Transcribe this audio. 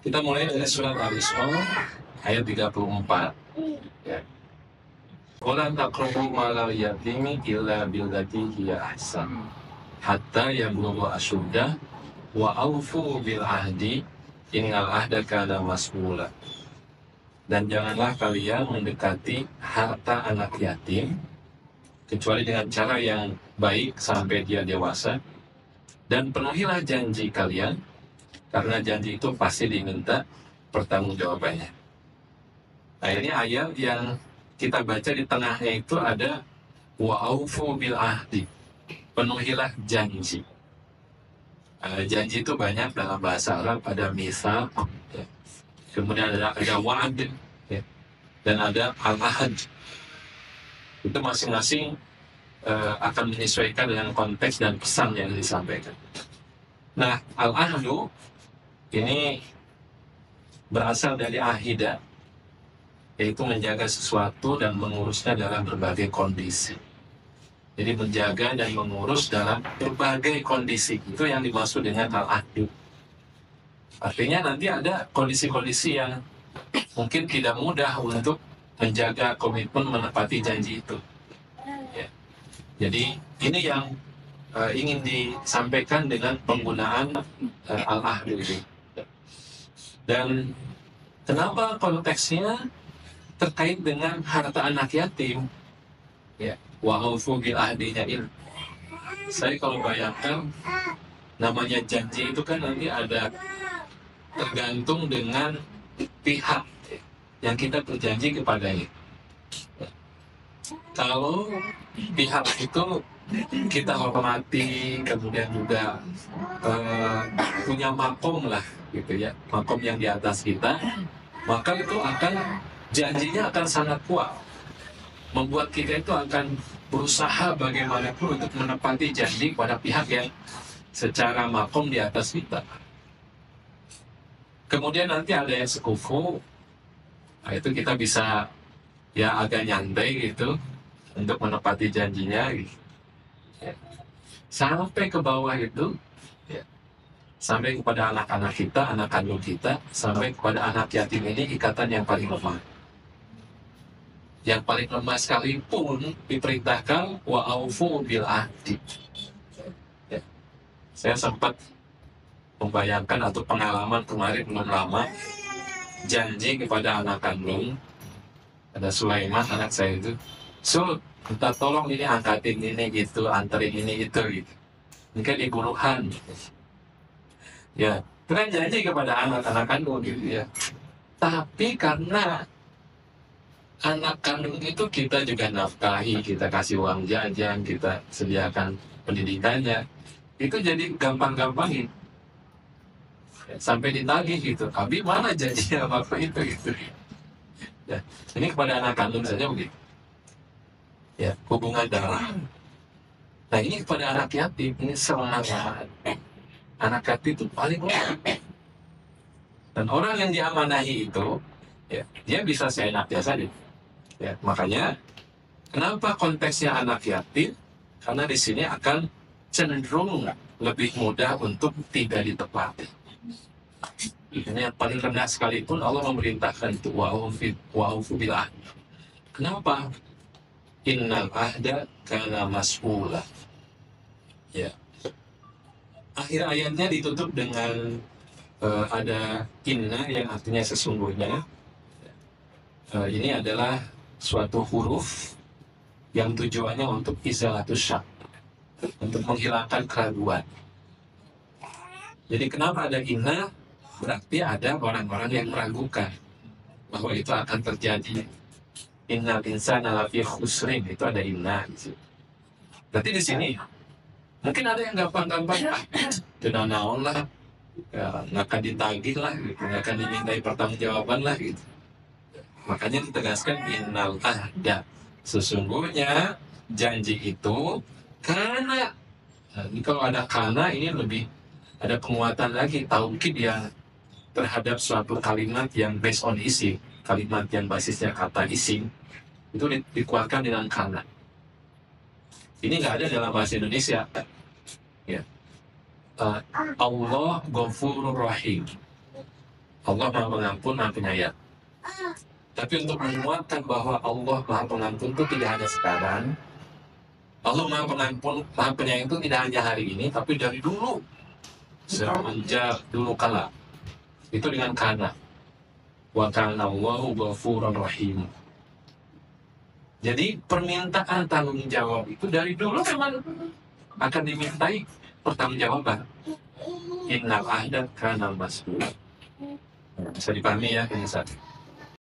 Kita mulai dari surat Al-Isra ayat 34. Ya. Wala taqrabu malal yatimi illa billati hiya ahsan hatta yablugha asyuddah wa aufu bil ahdi innal ahda kana mas'ula. Dan janganlah kalian mendekati harta anak yatim kecuali dengan cara yang baik sampai dia dewasa, dan penuhilah janji kalian karena janji itu pasti diminta pertanggungjawabannya. Nah, ini ayat yang kita baca di tengahnya itu ada wa'aufu bil ahdi, penuhilah janji. Janji itu banyak dalam bahasa Arab, ada mitsaq, ya. Kemudian ada wa'ad, ya. Dan ada al-ahad. Itu masing-masing akan menyesuaikan dengan konteks dan pesan yang disampaikan. Nah, al-ahdu ini berasal dari ahida, yaitu menjaga sesuatu dan mengurusnya dalam berbagai kondisi. Jadi menjaga dan mengurus dalam berbagai kondisi, itu yang dimaksud dengan al-ahdu. Artinya nanti ada kondisi-kondisi yang mungkin tidak mudah untuk menjaga komitmen menepati janji itu. Ya. Jadi ini yang ingin disampaikan dengan penggunaan al-ahdu ini. Dan kenapa konteksnya terkait dengan harta anak yatim? Ya, wa'aufu bil ahdinya ini. Saya kalau bayangkan, namanya janji itu kan nanti ada tergantung dengan pihak yang kita berjanji kepadanya. Kalau pihak itu kita hormati, kemudian juga punya makom lah, gitu ya, makom yang di atas kita, maka itu akan janjinya akan sangat kuat, membuat kita itu akan berusaha bagaimanapun untuk menepati janji pada pihak yang secara makom di atas kita. Kemudian nanti ada yang sekufu, nah itu kita bisa ya agak nyantai gitu untuk menepati janjinya gitu. Ya. Sampai ke bawah itu, ya, sampai kepada anak-anak kita, anak kandung kita, sampai kepada anak yatim ini ikatan yang paling lemah. Yang paling lemah sekalipun diperintahkan wa'aufu bil ahdi. Ya. Saya sempat membayangkan atau pengalaman kemarin belum lama, janji kepada anak kandung, ada Sulaiman anak saya itu, minta tolong ini angkatin ini gitu, anterin ini itu gitu. Mungkin di buruhan. Ya, itu kan janji kepada anak-anak kandung gitu ya. Tapi karena anak kandung itu kita juga nafkahi, kita kasih uang jajan, kita sediakan pendidikannya, itu jadi gampang-gampangin. Sampai ditagih gitu, abi mana janjinya waktu itu gitu. Ya, ini kepada anak kandung saja begitu. Ya, hubungan darah. Nah, ini kepada anak yatim, ini semangat. Anak yatim itu paling lemah. Dan orang yang diamanahi itu, ya, dia bisa seenaknya saja. Ya, makanya kenapa konteksnya anak yatim? Karena di sini akan cenderung lebih mudah untuk tidak ditepati. Ini yang paling rendah sekalipun Allah memerintahkan itu wa'aufu bil ahdi. Kenapa? Innal ahda kana mas'ula. Ya. Akhir ayatnya ditutup dengan ada inna yang artinya sesungguhnya. Ini adalah suatu huruf yang tujuannya untuk izalatus syak, untuk menghilangkan keraguan. Jadi kenapa ada inna? Berarti ada orang-orang yang meragukan bahwa itu akan terjadi. Innal insana lafi khusrin, itu ada inna. Berarti di sini mungkin ada yang gampang-gampang, tidak naon lah, ya, nggak akan ditagih lah, gitu, nggak akan dimintai pertanggungjawaban lah, gitu. Makanya ditegaskan innal ahda, sesungguhnya janji itu karena. Nah, ini kalau ada karena ini lebih ada penguatan lagi, taukid yang terhadap suatu kalimat yang based on isi, kalimat yang basisnya kata isi, itu dikuatkan dengan karena. Ini nggak ada dalam bahasa Indonesia. Ya. Allah Ghafurur Rahim. Allah Maha Pengampun, Maha Penyayang. Tapi untuk menguatkan bahwa Allah Maha Pengampun itu tidak hanya sekarang, Allah Maha Pengampun, Maha Penyayang itu tidak hanya hari ini, tapi dari dulu, semenjak dulu kala. Itu dengan kana. Wa kana Allahu ghafurur rahim. Jadi permintaan tanggung jawab itu dari dulu memang akan dimintai pertanggungjawaban. Innal ahda kana mas'ul. Bisa dipahami ya ini satu.